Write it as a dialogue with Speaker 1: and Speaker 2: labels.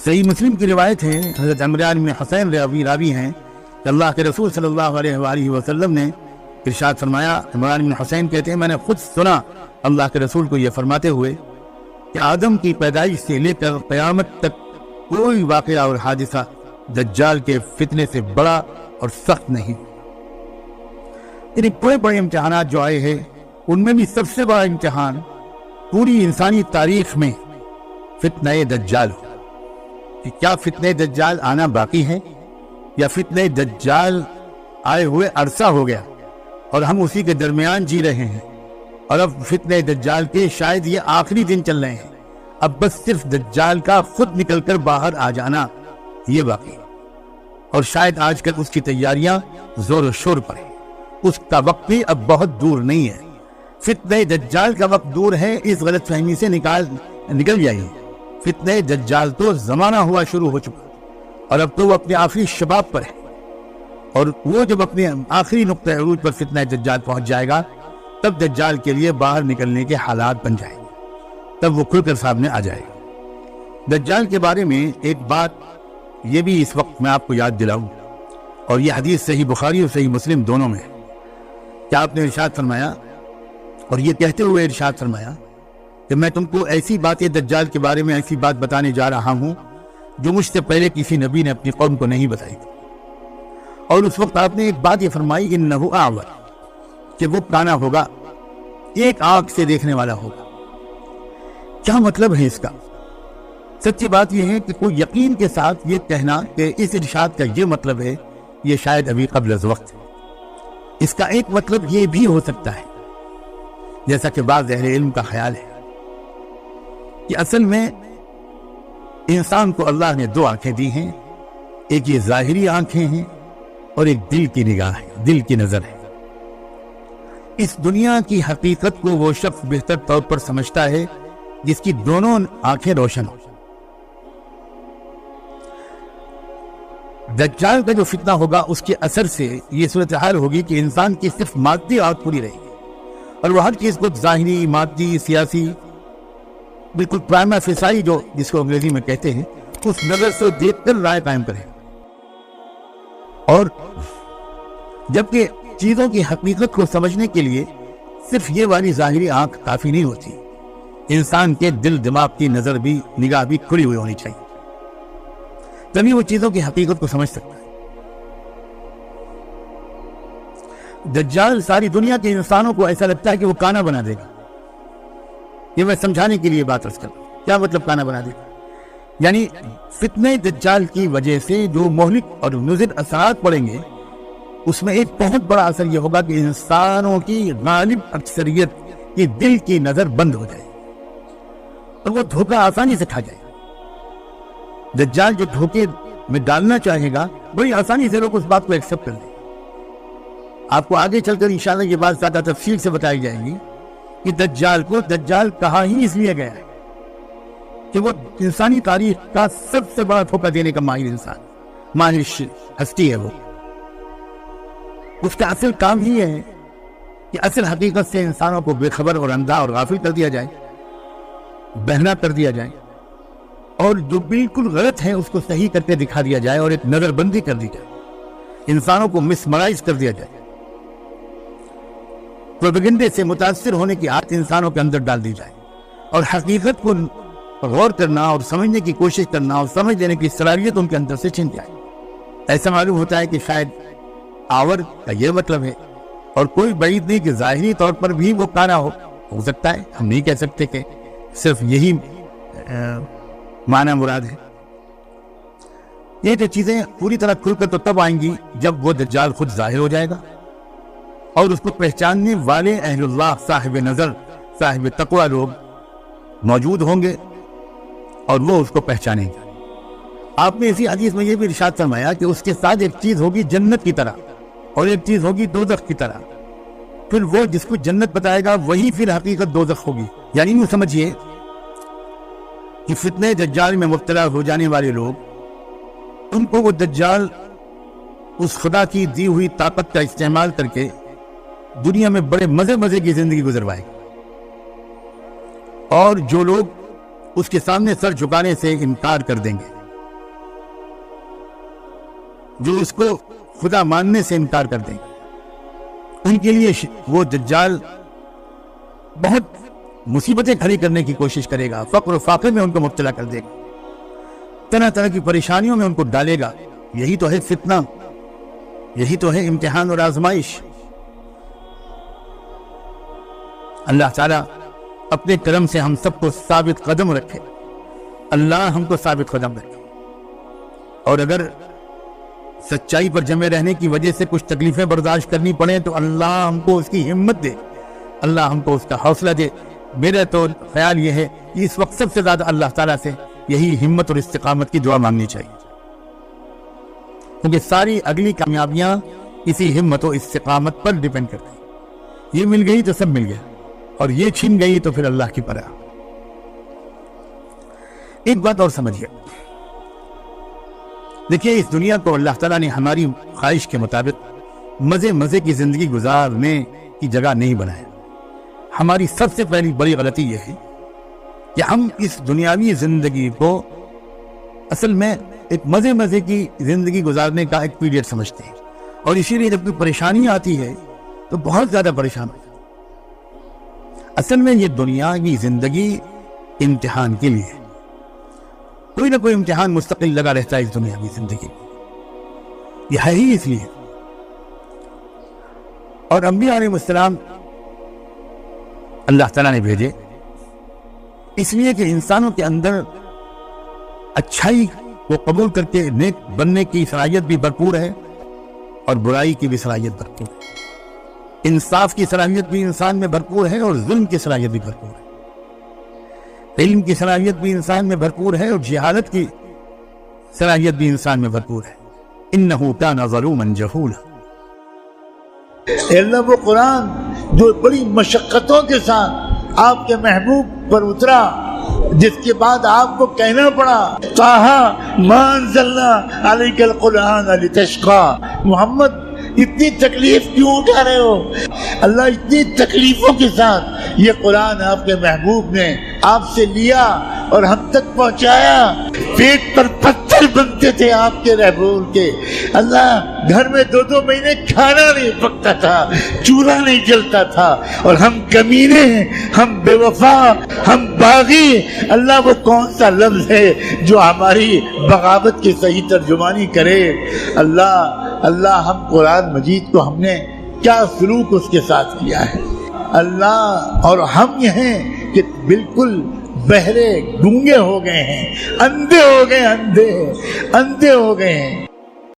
Speaker 1: صحیح مسلم کی روایت ہے، حضرت عمران بن حسین راوی ہیں کہ اللہ کے رسول صلی اللہ علیہ وآلہ وسلم نے ارشاد فرمایا، عمران بن حسین کہتے ہیں میں نے خود سنا اللہ کے رسول کو یہ فرماتے ہوئے کہ آدم کی پیدائش سے لے کر قیامت تک کوئی واقعہ اور حادثہ دجال کے فتنے سے بڑا اور سخت نہیں۔ یعنی بڑے بڑے امتحانات جو آئے ہیں ان میں بھی سب سے بڑا امتحان پوری انسانی تاریخ میں فتنہ دجال ہو، کہ کیا فتنہ دجال آنا باقی ہے یا فتنہ دجال آئے ہوئے عرصہ ہو گیا اور ہم اسی کے درمیان جی رہے ہیں، اور اب فتنہ دجال کے شاید یہ آخری دن چل رہے ہیں، اب بس صرف دجال کا خود نکل کر باہر آ جانا یہ باقی ہے، اور شاید آج کل اس کی تیاریاں زور و شور پر ہیں، اس کا وقت بھی اب بہت دور نہیں ہے۔ فتنہ دجال کا وقت دور ہے، اس غلط فہمی سے نکل جائیے۔ فتنہ دجال تو زمانہ ہوا شروع ہو چکا، اور اب تو وہ اپنے آخری شباب پر ہے، اور وہ جب اپنے آخری نقطہ عروج پر فتنہ دجال پہنچ جائے گا تب دجال کے لیے باہر نکلنے کے حالات بن جائیں گے، تب وہ کھل کر سامنے آ جائے گا۔ دجال کے بارے میں ایک بات یہ بھی اس وقت میں آپ کو یاد دلاؤں، اور یہ حدیث صحیح بخاری اور صحیح مسلم دونوں میں ہے کہ آپ نے ارشاد فرمایا، اور یہ کہتے ہوئے ارشاد فرمایا کہ میں تم کو ایسی باتیں دجال کے بارے میں ایسی بات بتانے جا رہا ہوں جو مجھ سے پہلے کسی نبی نے اپنی قوم کو نہیں بتائی تھی۔ اور اس وقت آپ نے ایک بات یہ فرمائی، انہ اعور، کہ وہ کانا ہوگا، ایک آنکھ سے دیکھنے والا ہوگا۔ کیا مطلب ہے اس کا؟ سچی بات یہ ہے کہ کوئی یقین کے ساتھ یہ کہنا کہ اس ارشاد کا یہ مطلب ہے، یہ شاید ابھی قبل از وقت ہے۔ اس کا ایک مطلب یہ بھی ہو سکتا ہے، جیسا کہ بعض اہل علم کا خیال ہے، کہ اصل میں انسان کو اللہ نے دو آنکھیں دی ہیں، ایک یہ ظاہری آنکھیں ہیں اور ایک دل کی نگاہ ہے، دل کی نظر ہے۔ اس دنیا کی حقیقت کو وہ شخص بہتر طور پر سمجھتا ہے جس کی دونوں آنکھیں روشن ہو۔ دجال کا جو فتنہ ہوگا اس کے اثر سے یہ صورتحال ہوگی کہ انسان کی صرف مادی آنکھ پوری رہے گی، اور وہ ہر چیز کو ظاہری، مادی، سیاسی، بالکل پرائما فیسائی جو جس کو انگریزی میں کہتے ہیں، اس نظر سے دیکھ کر رائے قائم کرے۔ اور جبکہ چیزوں کی حقیقت کو سمجھنے کے لیے صرف یہ والی ظاہری آنکھ کافی نہیں ہوتی، انسان کے دل دماغ کی نظر بھی، نگاہ بھی کھلی ہوئی ہونی چاہیے، تبھی وہ چیزوں کی حقیقت کو سمجھ سکتا ہے۔ دجال ساری دنیا کے انسانوں کو ایسا لگتا ہے کہ وہ کانا بنا دے گا۔ یہ میں سمجھانے کے لیے بات عرض کروں، کیا مطلب کانا بنا دے گا؟ یعنی فتنہ دجال کی وجہ سے جو مہلک اور مضر اثرات پڑیں گے، اس میں ایک بہت بڑا اثر یہ ہوگا کہ انسانوں کی غالب اکثریت کی دل کی نظر بند ہو جائے اور وہ دھوکہ آسانی سے کھا جائے گا۔ دجال جو دھوکے میں ڈالنا چاہے گا بڑی آسانی سے لوگ اس بات کو ایکسپٹ کر لیں۔ آپ کو آگے چل کر انشاءاللہ یہ بات زیادہ تفصیل سے بتائی جائے گی کہ دجال کو دجال کہا ہی اس لیے گیا ہے کہ وہ انسانی تاریخ کا سب سے بڑا دھوکہ دینے کا ماہر انسان، ماہر ہستی ہے وہ۔ اس کا اصل کام ہی ہے کہ اصل حقیقت سے انسانوں کو بے خبر اور اندھا اور غافل کر دیا جائے، بہنا کر دیا جائے، اور جو بالکل غلط ہے اس کو صحیح کر کے دکھا دیا جائے، اور ایک نظر بندی کر دی جائے، انسانوں کو مسمرائز کر دیا جائے، پروپیگنڈے سے متاثر ہونے کی عادت انسانوں کے اندر ڈال دی جائے، اور حقیقت کو غور کرنا اور سمجھنے کی کوشش کرنا اور سمجھ لینے کی صلاحیت ان کے اندر سے چھن جائے۔ ایسا معلوم ہوتا ہے کہ شاید آور کا یہ مطلب ہے، اور کوئی بعید نہیں کہ ظاہری طور پر بھی وہ کانا ہو سکتا ہے، ہم نہیں کہہ سکتے کہ صرف یہی معنی مراد ہے۔ یہ جو چیزیں پوری طرح کھل کر تو تب آئیں گی جب وہ دجال خود ظاہر ہو جائے گا، اور اس کو پہچاننے والے اہل اللہ، صاحب نظر، صاحب تقوی لوگ موجود ہوں گے اور وہ اس کو پہچانیں گے۔ آپ نے اسی حدیث میں یہ بھی ارشاد فرمایا کہ اس کے ساتھ ایک چیز ہوگی جنت کی طرح اور ایک چیز ہوگی دوزخ کی طرح، پھر وہ جس کو جنت بتائے گا وہی پھر حقیقت دوزخ ہوگی۔ یعنی یوں سمجھیے کہ فتنہ دجال میں مبتلا ہو جانے والے لوگ، ان کو وہ دجال اس خدا کی دی ہوئی طاقت کا استعمال کر کے دنیا میں بڑے مزے کی زندگی گزروائے گا، اور جو لوگ اس کے سامنے سر جھکانے سے انکار کر دیں گے، جو اس کو خدا ماننے سے انکار کر دیں، ان کے لیے وہ دجال بہت مصیبتیں کھڑی کرنے کی کوشش کرے گا، فقر و فاقے میں ان کو مبتلا کر دے گا، طرح طرح کی پریشانیوں میں ان کو ڈالے گا۔ یہی تو ہے فتنہ، یہی تو ہے امتحان اور آزمائش۔ اللہ تعالیٰ اپنے کرم سے ہم سب کو ثابت قدم رکھے، اللہ ہم کو ثابت قدم رکھے، اور اگر سچائی پر جمے رہنے کی وجہ سے کچھ تکلیفیں برداشت کرنی پڑیں تو اللہ ہم کو اس کی ہمت دے، اللہ ہم کو اس کا حوصلہ دے۔ میرا تو خیال یہ ہے کہ اس وقت سب سے زیادہ اللہ تعالیٰ سے یہی ہمت اور استقامت کی دعا مانگنی چاہیے، کیونکہ ساری اگلی کامیابیاں اسی ہمت و استقامت پر ڈیپینڈ کرتی ہیں۔ یہ مل گئی تو سب مل گیا، اور یہ چھن گئی تو پھر اللہ کی پناہ۔ ایک بات اور سمجھیے، دیکھیے اس دنیا کو اللہ تعالیٰ نے ہماری خواہش کے مطابق مزے کی زندگی گزارنے کی جگہ نہیں بنایا۔ ہماری سب سے پہلی بڑی غلطی یہ ہے کہ ہم اس دنیاوی زندگی کو اصل میں ایک مزے کی زندگی گزارنے کا ایک پیریڈ سمجھتے ہیں، اور اسی لیے جب کوئی پریشانی آتی ہے تو بہت زیادہ پریشان ہوتے ہیں۔ اصل میں یہ دنیاوی زندگی امتحان کے لیے ہے، کوئی نہ کوئی امتحان مستقل لگا رہتا ہے اس دنیاوی زندگی میں، یہ ہے ہی اس لیے۔ اور انبیاء علیہ السلام اللہ تعالیٰ نے بھیجے اس لیے کہ انسانوں کے اندر اچھائی کو قبول کر کے نیک بننے کی صلاحیت بھی بھرپور ہے، اور برائی کی بھی صلاحیت بھرپور ہے، انصاف کی صلاحیت بھی انسان میں بھرپور ہے، اور ظلم کی صلاحیت بھی بھرپور ہے، علم کی صلاحیت بھی انسان میں بھرپور ہے، اور جہالت کی صلاحیت بھی انسان میں بھرپور ہے۔ انہ کان ظلوما جہولا۔
Speaker 2: اللہ وہ قرآن جو بڑی مشقتوں کے ساتھ آپ کے محبوب پر اترا، جس کے بعد آپ کو کہنا پڑا طٰہٰ ما انزلنا علیک القرآن لتشقیٰ، محمد اتنی تکلیف کیوں اٹھا رہے ہو؟ اللہ اتنی تکلیفوں کے ساتھ یہ قرآن آپ کے محبوب نے آپ سے لیا اور ہم تک پہنچایا۔ پیٹ پر پتھر بنتے تھے آپ کے رہبر کے، اللہ گھر میں 2 مہینے کھانا نہیں پکتا تھا، چولہا نہیں جلتا تھا، اور ہم کمینے، ہم بے وفا، ہم باغی۔ اللہ وہ کون سا لفظ ہے جو ہماری بغاوت کی صحیح ترجمانی کرے؟ اللہ ہم قرآن مجید کو ہم نے کیا سلوک اس کے ساتھ کیا ہے اللہ، اور ہم یہ ہیں کہ بالکل بہرے گونگے ہو گئے ہیں، اندھے ہو گئے ہیں۔